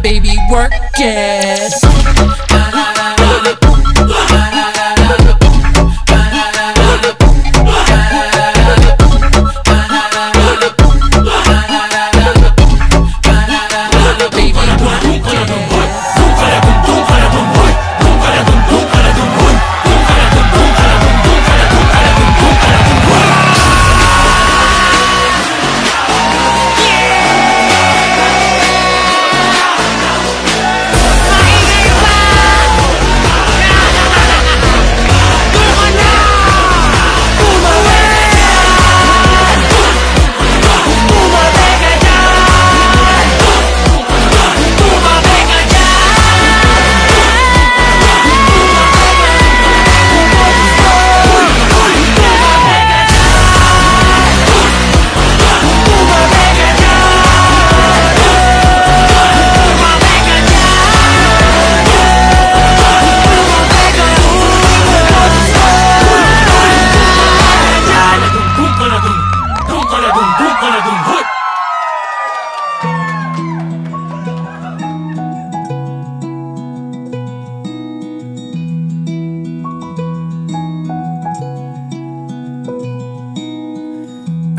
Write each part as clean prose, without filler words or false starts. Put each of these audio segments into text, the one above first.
Baby, work it.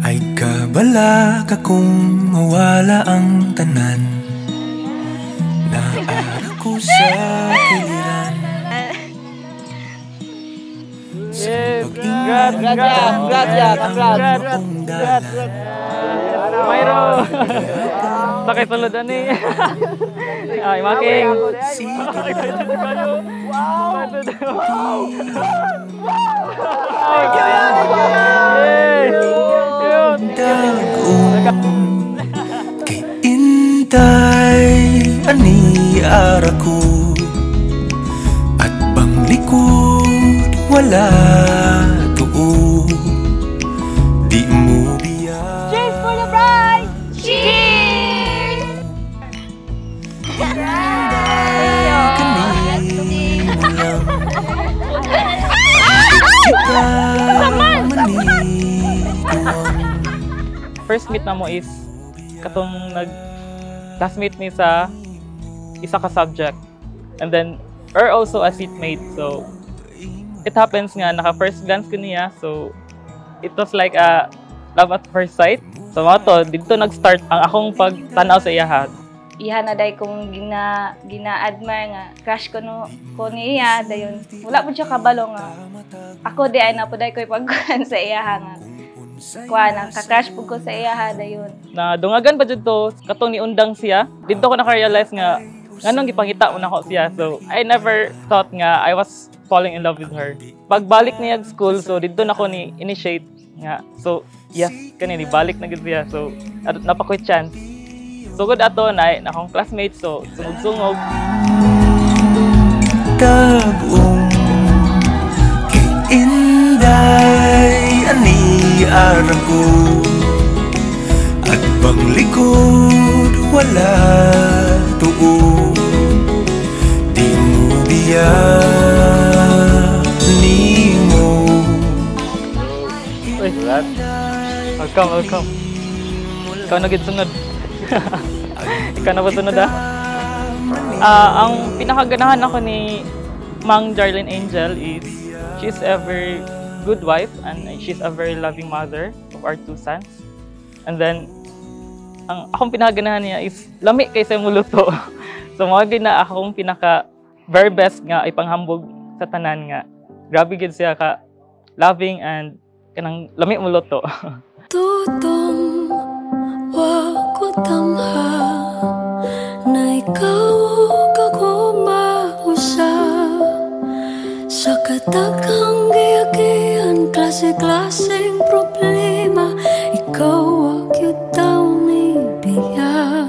Ay kabala ka kung mawala ang tanan. Naara ko sa kiliran. Congrats. Mayro. Sakay saludan eh. Ay, making. Kay intay ani ara ko at bang likod wala tuo di mo biya. Cheers for the bride! Cheers! First meet na mo is katong nag-classmate me sa isa ka subject. And then, or also a seatmate. So, it happens nga, naka-first glance ko niya. So, it was like a love at first sight. So, mga to, dito nag-start ang akong pagtanaw sa iyahan. Iha na day kung gina-admire nga crush ko niya dayon. Wala po siya kabalo nga. Ako di ay na po day ko ipagkuhan sa iyaha nga. Kuha na, ka-crush po ko sa iyaha dayon. Na dungagan pa dito, katong ni undang siya. Dito ko naka-realize nga nganong gipangita una ko siya. So, I never thought nga I was falling in love with her. Pagbalik niya sa school, so dito na ko ni initiate nga. So, yes, kanini balik na gid siya. So, napakoy chance. So, good ato na akong classmates, so sungog-sungog. Tag-ong kay inday ani arago at bang likod wala Welcome. Ikaw na gid sunod. Ikaw na ba sunod ang pinakaganahan ako ni Mang Darlene Angel is she's a very good wife and she's a very loving mother of our 2 sons. And then, ang akong pinakaganahan niya is lami kaysa muluto. So, mga na akong pinaka very best nga ipanghambog sa tanan nga. Grabe gid siya ka loving and kanang lami muluto. Tutong wako tamha na ikaw ako mausa sa katagang giyagian klase-klaseng problema ikaw wag yun daw ni biya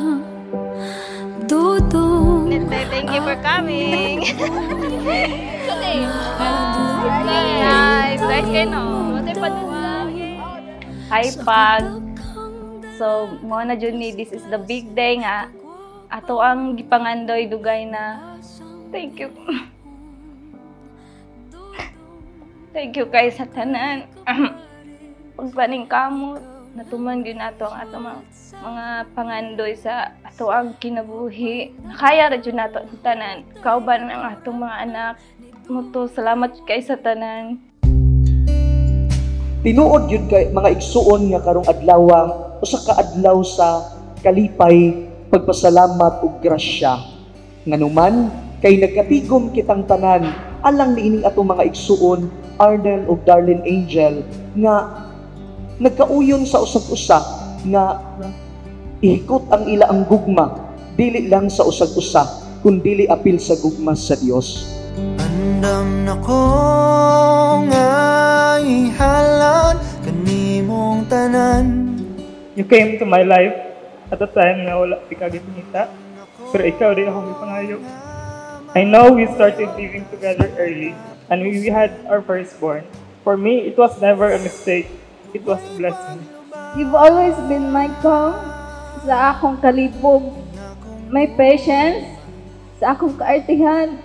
Tutong Thank you for coming. Nice. Nice kayo, no? Hi, Pag. So, mo na dyan ni, this is the big day nga. Ato ang gipangandoy dugay na. Thank you. Thank you kay sa tanan. Pagpaning kamot, natuman yun ato ang ato mga pangandoy sa ato ang kinabuhi. Nakaya ra dyan ato ang tanan. Kauban ang atong mga anak. Muto, salamat kay sa tanan. Tinuod yun kay mga igsuon nga karong adlaw usa ka adlaw sa kalipay pagpasalamat ug grasya. Nganuman kay nagkatigom kitang tanan alang niining atong mga igsuon Arnel ug Darlene Angel nga nagkauyon sa usag-usa nga ihikot ang ila ang gugma dili lang sa usag-usa kundi apil sa gugma sa Dios. Andam na ko nga ihalan kanimong tanan. You came to my life at a time na wala di ka gipinita, pero ikaw rin akong ipangayo. I know we started living together early and we had our firstborn. For me, it was never a mistake. It was a blessing. You've always been my calm sa akong kalibog, my patience sa akong kaartihan,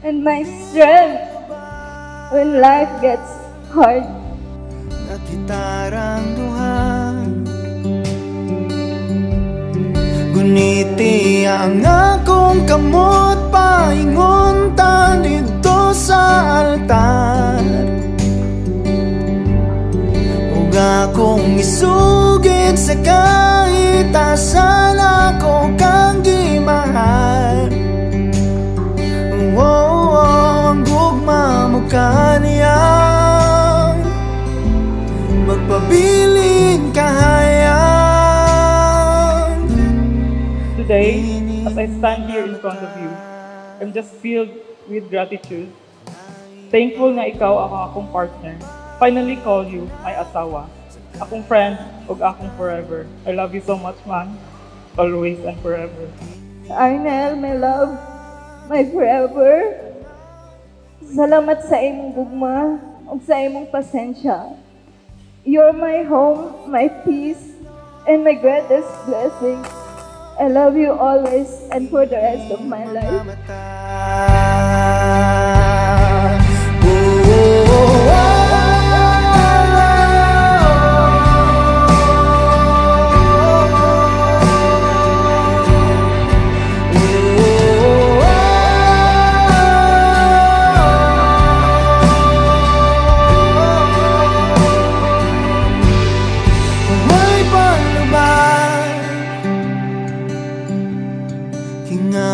and my strength when life gets hard. Nakitarang duha guniti ang akong kamot paingon ta dito sa altar ug akong isugid sa kahit asan ako kang gimahal. Ang gugma mo kaniyang magpabiling kahayang. Today, as I stand here in front of you, I'm just filled with gratitude. Thankful na ikaw ang akong partner. Finally call you my asawa, akong friend ug akong forever. I love you so much, man. Always and forever. Arnel, my love, my forever. Salamat sa imong gugma ug sa imong pasensya. You're my home, my peace, and my greatest blessing. I love you always and for the rest of my life.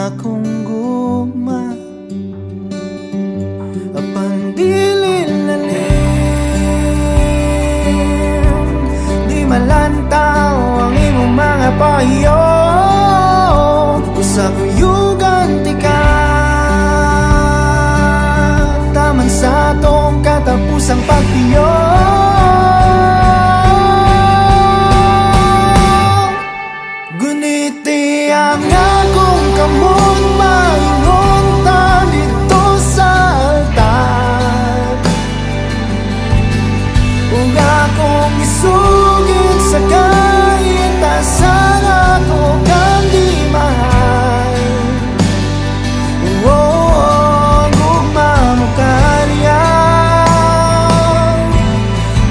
Akong gugma apang dili lalim di malantaw ang imong mga pahiyo usa kuyugan tika taman sa atong katapusang pagpiyo. Guniti ang akong kamot maingon ta dito sa altar ug akong isugid sa kahit asan ako kang di mahal. Gugma mo kaniyang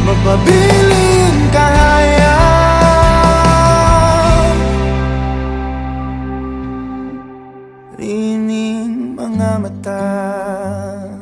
magpabiling ka rining mga mata.